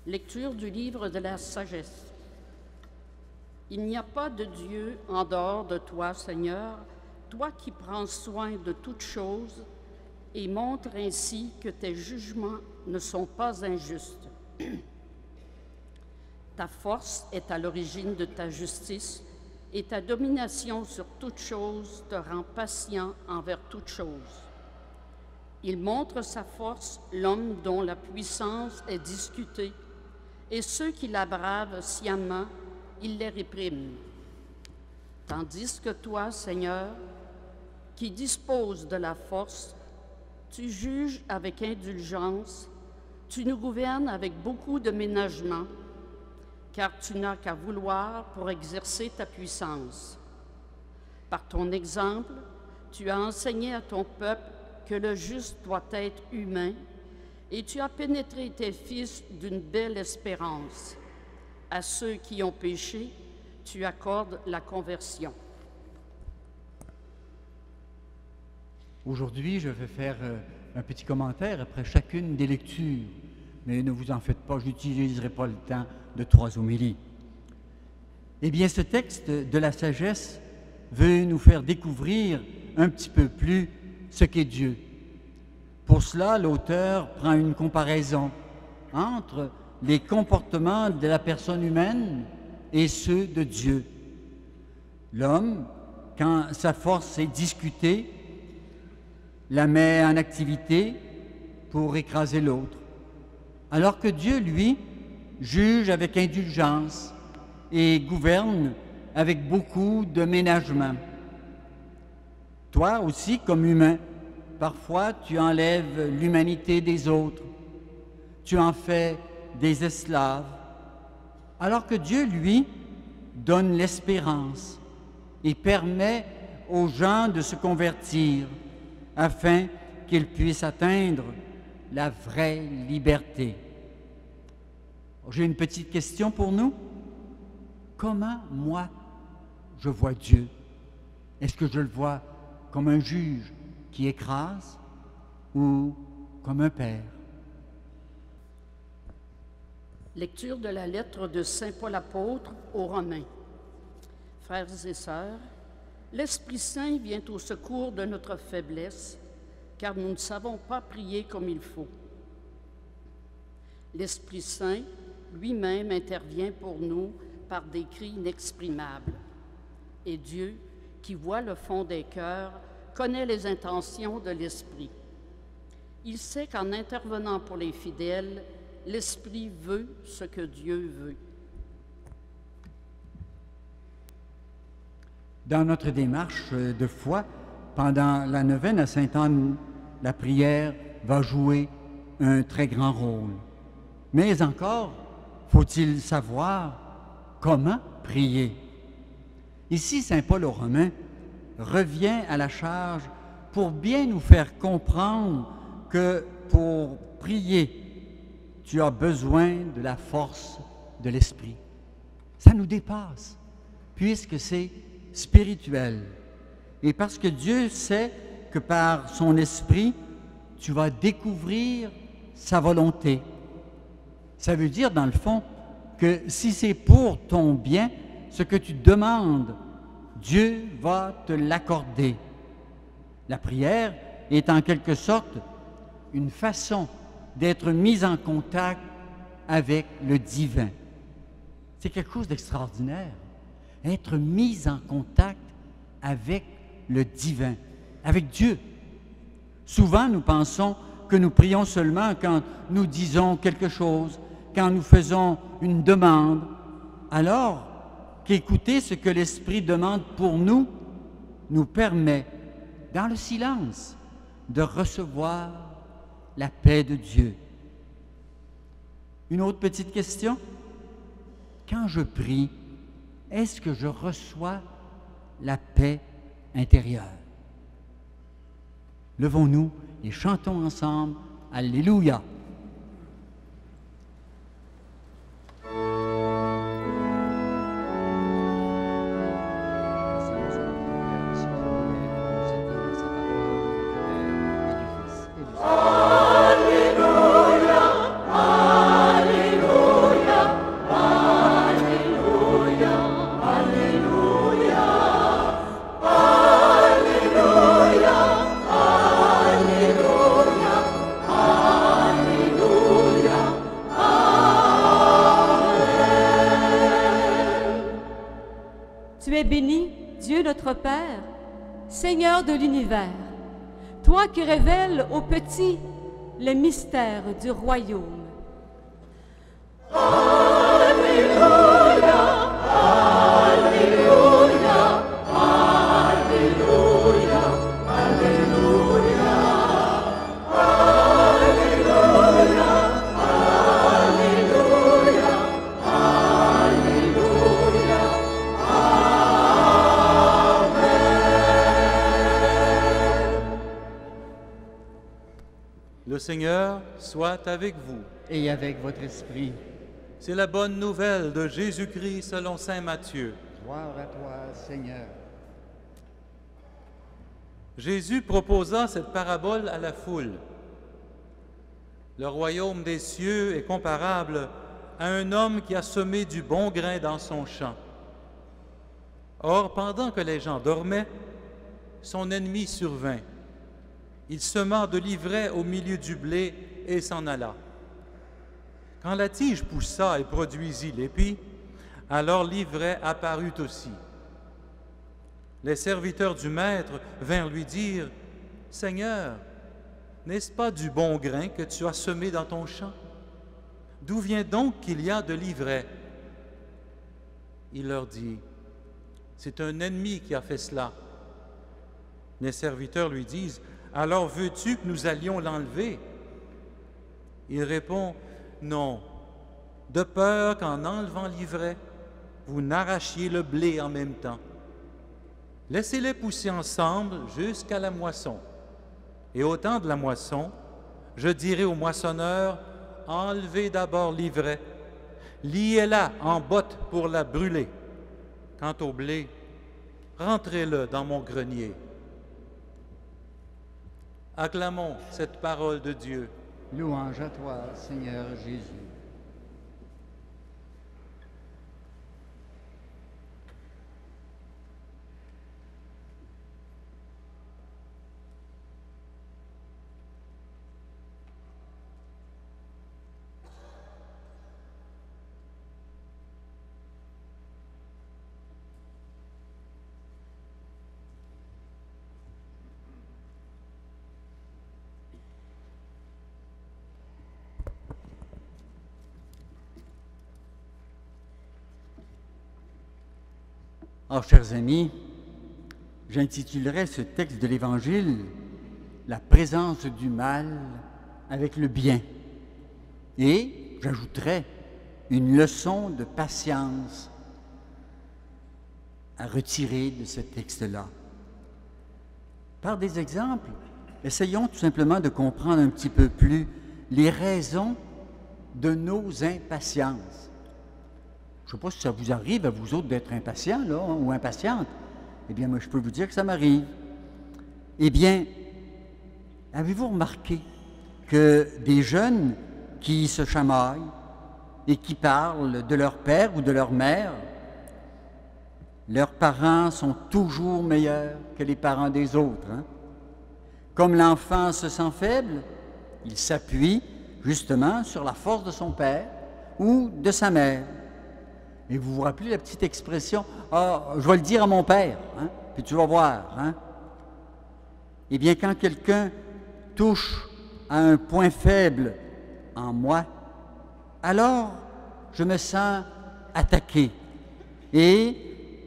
Lecture du livre de la sagesse. Il n'y a pas de Dieu en dehors de toi, Seigneur, toi qui prends soin de toutes choses et montres ainsi que tes jugements ne sont pas injustes. Ta force est à l'origine de ta justice et ta domination sur toute chose te rend patient envers toute chose. Il montre sa force, l'homme dont la puissance est discutée, et ceux qui la bravent sciemment, il les réprime. Tandis que toi, Seigneur, qui disposes de la force, tu juges avec indulgence, tu nous gouvernes avec beaucoup de ménagement, car tu n'as qu'à vouloir pour exercer ta puissance. Par ton exemple, tu as enseigné à ton peuple que le juste doit être humain, et tu as pénétré tes fils d'une belle espérance. À ceux qui ont péché, tu accordes la conversion. Aujourd'hui, je vais faire un petit commentaire après chacune des lectures, mais ne vous en faites pas, je n'utiliserai pas le temps de 3 homélies. Eh bien, ce texte de la sagesse veut nous faire découvrir un petit peu plus ce qu'est Dieu. Pour cela, l'auteur prend une comparaison entre les comportements de la personne humaine et ceux de Dieu. L'homme, quand sa force est discutée, la met en activité pour écraser l'autre, alors que Dieu, lui, juge avec indulgence et gouverne avec beaucoup de ménagement. Toi aussi, comme humain, parfois tu enlèves l'humanité des autres, tu en fais des esclaves, alors que Dieu, lui, donne l'espérance et permet aux gens de se convertir afin qu'ils puissent atteindre la vraie liberté. J'ai une petite question pour nous. Comment, moi, je vois Dieu? Est-ce que je le vois comme un juge qui écrase ou comme un père? Lecture de la lettre de Saint Paul apôtre aux Romains. Frères et sœurs, l'Esprit Saint vient au secours de notre faiblesse, car nous ne savons pas prier comme il faut. L'Esprit Saint lui-même intervient pour nous par des cris inexprimables. Et Dieu, qui voit le fond des cœurs, connaît les intentions de l'Esprit. Il sait qu'en intervenant pour les fidèles, l'Esprit veut ce que Dieu veut. Dans notre démarche de foi, pendant la neuvaine à Sainte-Anne, la prière va jouer un très grand rôle. Mais encore, faut-il savoir comment prier. Ici, Saint Paul aux Romains revient à la charge pour bien nous faire comprendre que pour prier, tu as besoin de la force de l'Esprit. Ça nous dépasse, puisque c'est spirituel. Et parce que Dieu sait que par son Esprit, tu vas découvrir sa volonté. Ça veut dire, dans le fond, que si c'est pour ton bien, ce que tu demandes, Dieu va te l'accorder. La prière est en quelque sorte une façon d'être mis en contact avec le divin. C'est quelque chose d'extraordinaire. Être mis en contact avec le divin, avec Dieu. Souvent, nous pensons que nous prions seulement quand nous disons quelque chose, quand nous faisons une demande, alors qu'écouter ce que l'Esprit demande pour nous nous permet, dans le silence, de recevoir la paix de Dieu. Une autre petite question. Quand je prie, est-ce que je reçois la paix intérieure? Levons-nous et chantons ensemble « Alléluia ». Alléluia, Alléluia. béni, Dieu notre Père, Seigneur de l'univers, toi qui révèles aux petits les mystères du royaume. Alléluia, Alléluia, Alléluia, Alléluia, Alléluia, Alléluia, Alléluia, Amen. Le Seigneur soit avec vous. Et avec votre esprit. C'est la bonne nouvelle de Jésus-Christ selon saint Matthieu. Gloire à toi, Seigneur. Jésus proposa cette parabole à la foule. Le royaume des cieux est comparable à un homme qui a semé du bon grain dans son champ. Or, pendant que les gens dormaient, son ennemi survint. Il sema de l'ivraie au milieu du blé et s'en alla. Quand la tige poussa et produisit l'épi, alors l'ivraie apparut aussi. Les serviteurs du maître vinrent lui dire, « Seigneur, n'est-ce pas du bon grain que tu as semé dans ton champ? D'où vient donc qu'il y a de l'ivraie? » Il leur dit, « C'est un ennemi qui a fait cela. » Les serviteurs lui disent, « Alors veux-tu que nous allions l'enlever? » Il répond, « Non, de peur qu'en enlevant l'ivraie, vous n'arrachiez le blé en même temps. Laissez-les pousser ensemble jusqu'à la moisson. Et au temps de la moisson, je dirai aux moissonneurs, enlevez d'abord l'ivraie, liez-la en botte pour la brûler. Quant au blé, rentrez-le dans mon grenier. » Acclamons cette parole de Dieu. Louange à toi, Seigneur Jésus. Alors, chers amis, j'intitulerai ce texte de l'Évangile « La présence du mal avec le bien » et j'ajouterai une leçon de patience à retirer de ce texte-là. Par des exemples, essayons tout simplement de comprendre un petit peu plus les raisons de nos impatiences. Je ne sais pas si ça vous arrive à vous autres d'être impatients, là, ou impatientes. Eh bien, moi, je peux vous dire que ça m'arrive. Eh bien, avez-vous remarqué que des jeunes qui se chamaillent et qui parlent de leur père ou de leur mère, leurs parents sont toujours meilleurs que les parents des autres, hein? Comme l'enfant se sent faible, il s'appuie justement sur la force de son père ou de sa mère. Et vous vous rappelez la petite expression « Ah, je vais le dire à mon père, hein, puis tu vas voir. Hein? » Eh bien, quand quelqu'un touche à un point faible en moi, alors je me sens attaqué et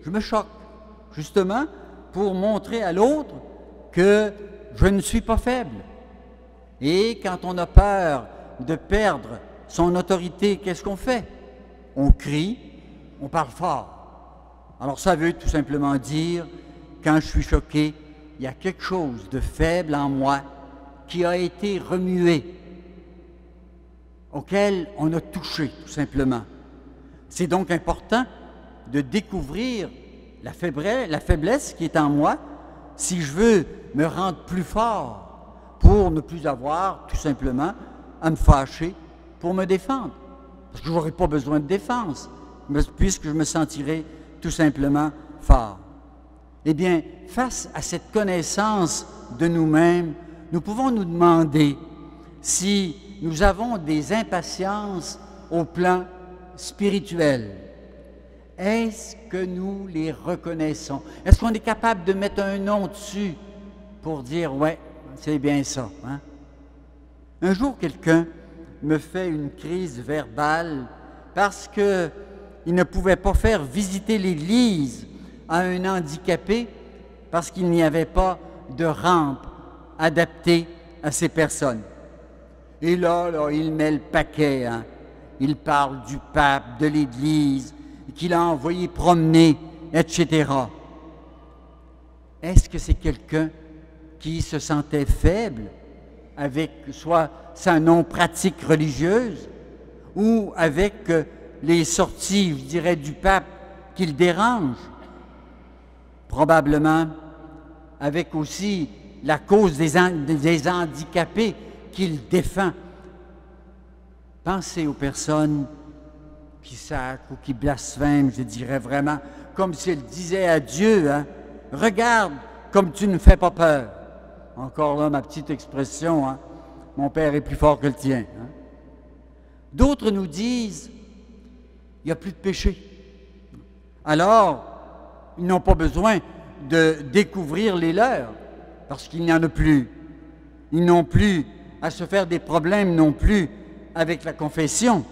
je me choque, justement pour montrer à l'autre que je ne suis pas faible. Et quand on a peur de perdre son autorité, qu'est-ce qu'on fait? On crie, on parle fort. Alors ça veut tout simplement dire, quand je suis choqué, il y a quelque chose de faible en moi qui a été remué, auquel on a touché tout simplement. C'est donc important de découvrir la faiblesse qui est en moi si je veux me rendre plus fort pour ne plus avoir tout simplement à me fâcher pour me défendre. Parce que je n'aurai pas besoin de défense, puisque je me sentirai tout simplement fort. Eh bien, face à cette connaissance de nous-mêmes, nous pouvons nous demander si nous avons des impatiences au plan spirituel. est-ce que nous les reconnaissons? Est-ce qu'on est capable de mettre un nom dessus pour dire, ouais, c'est bien ça, hein? Un jour, quelqu'un me fait une crise verbale parce qu'il ne pouvait pas faire visiter l'Église à un handicapé parce qu'il n'y avait pas de rampe adaptée à ces personnes. Et là, il met le paquet, hein? Il parle du pape, de l'Église, qu'il a envoyé promener, etc. Est-ce que c'est quelqu'un qui se sentait faible avec soit sa non-pratique religieuse ou avec les sorties, je dirais, du pape qui le dérangent? Probablement avec aussi la cause des handicapés qu'il défend. Pensez aux personnes qui sacrent ou qui blasphèment, je dirais vraiment, comme s'ils disaient à Dieu, hein, « Regarde comme tu ne fais pas peur. » Encore là, ma petite expression, hein, « Mon Père est plus fort que le tien. » Hein. D'autres nous disent, « Il n'y a plus de péché. » Alors, ils n'ont pas besoin de découvrir les leurs, parce qu'il n'y en a plus. Ils n'ont plus à se faire des problèmes non plus avec la confession,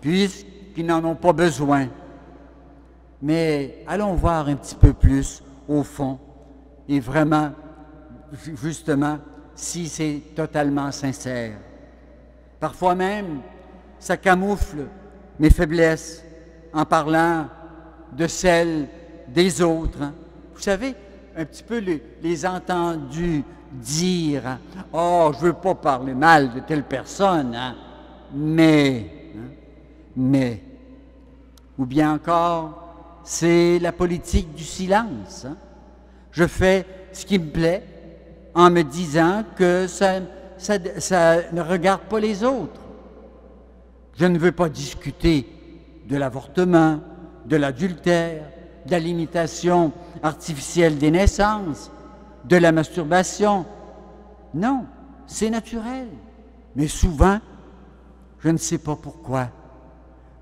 puisqu'ils n'en ont pas besoin. Mais allons voir un petit peu plus au fond, et vraiment, justement, si c'est totalement sincère. Parfois même, ça camoufle mes faiblesses en parlant de celles des autres. Hein. Vous savez, un petit peu les entendus dire, hein, « Oh, je ne veux pas parler mal de telle personne, hein, mais... hein, » Ou bien encore, c'est la politique du silence. Hein. Je fais ce qui me plaît en me disant que ça ne regarde pas les autres. Je ne veux pas discuter de l'avortement, de l'adultère, de la limitation artificielle des naissances, de la masturbation. Non, c'est naturel. Mais souvent, je ne sais pas pourquoi,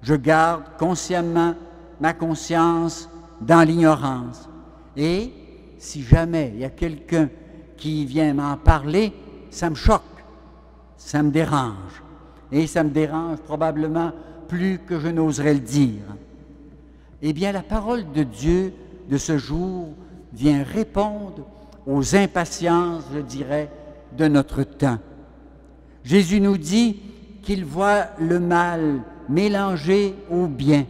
je garde consciemment ma conscience dans l'ignorance. Et si jamais il y a quelqu'un qui vient m'en parler, ça me choque, ça me dérange. Et ça me dérange probablement plus que je n'oserais le dire. Eh bien, la parole de Dieu de ce jour vient répondre aux impatiences, je dirais, de notre temps. Jésus nous dit qu'il voit le mal mélangé au bien,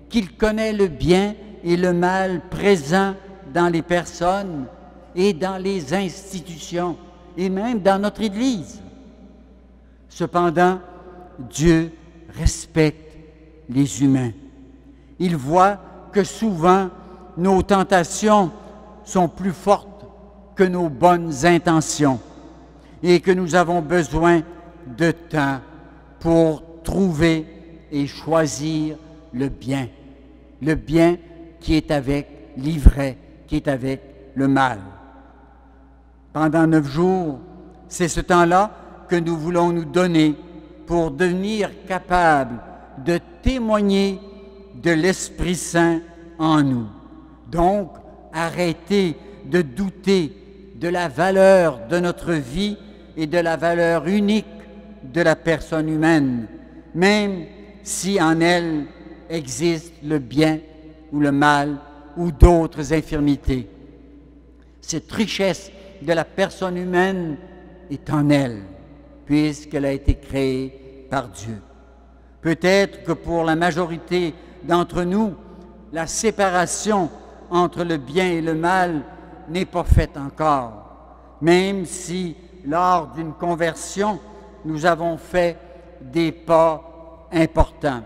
qu'il connaît le bien et le mal présents dans les personnes et dans les institutions et même dans notre Église. Cependant, Dieu respecte les humains. Il voit que souvent nos tentations sont plus fortes que nos bonnes intentions et que nous avons besoin de temps pour trouver et choisir le bien qui est avec l'ivraie, qui est avec le mal. Pendant 9 jours, c'est ce temps-là que nous voulons nous donner pour devenir capables de témoigner de l'Esprit Saint en nous. Donc, arrêtez de douter de la valeur de notre vie et de la valeur unique de la personne humaine, même si en elle existe le bien ou le mal ou d'autres infirmités. Cette richesse de la personne humaine est en elle, puisqu'elle a été créée par Dieu. Peut-être que pour la majorité d'entre nous, la séparation entre le bien et le mal n'est pas faite encore, même si lors d'une conversion, nous avons fait des pas importants.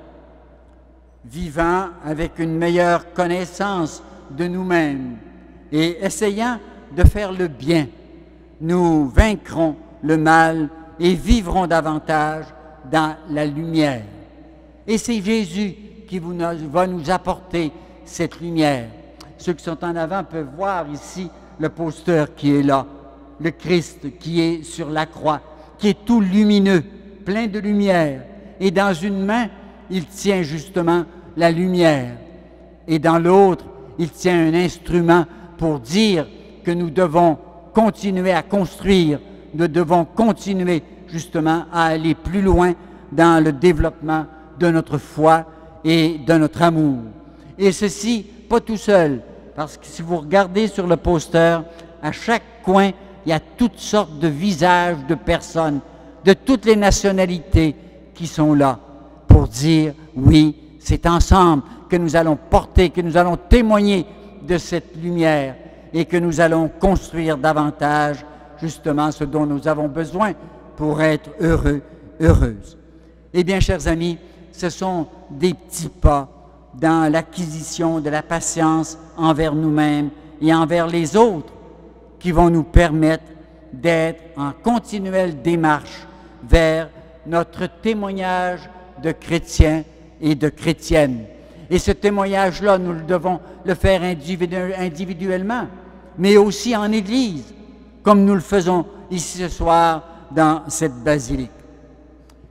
Vivant avec une meilleure connaissance de nous-mêmes et essayant de faire le bien, nous vaincrons le mal et vivrons davantage dans la lumière. Et c'est Jésus qui va nous apporter cette lumière. Ceux qui sont en avant peuvent voir ici le poster qui est là, le Christ qui est sur la croix, qui est tout lumineux, plein de lumière. Et dans une main, il tient justement la lumière. et dans l'autre, il tient un instrument pour dire que nous devons continuer à construire, nous devons continuer justement à aller plus loin dans le développement de notre foi et de notre amour. Et ceci, pas tout seul, parce que si vous regardez sur le poster, à chaque coin, il y a toutes sortes de visages de personnes, de toutes les nationalités qui sont là pour dire, oui, c'est ensemble que nous allons porter, que nous allons témoigner de cette lumière et que nous allons construire davantage justement ce dont nous avons besoin pour être heureux, heureuses. Eh bien, chers amis, ce sont des petits pas dans l'acquisition de la patience envers nous-mêmes et envers les autres qui vont nous permettre d'être en continuelle démarche vers notre témoignage de chrétiens et de chrétiennes. Et ce témoignage-là, nous devons le faire individuellement, mais aussi en Église, comme nous le faisons ici ce soir dans cette basilique.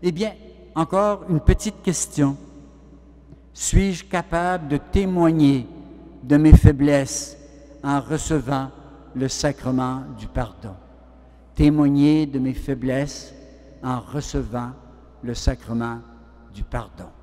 Eh bien, encore une petite question. Suis-je capable de témoigner de mes faiblesses en recevant le sacrement du pardon? Témoigner de mes faiblesses en recevant le sacrement du pardon.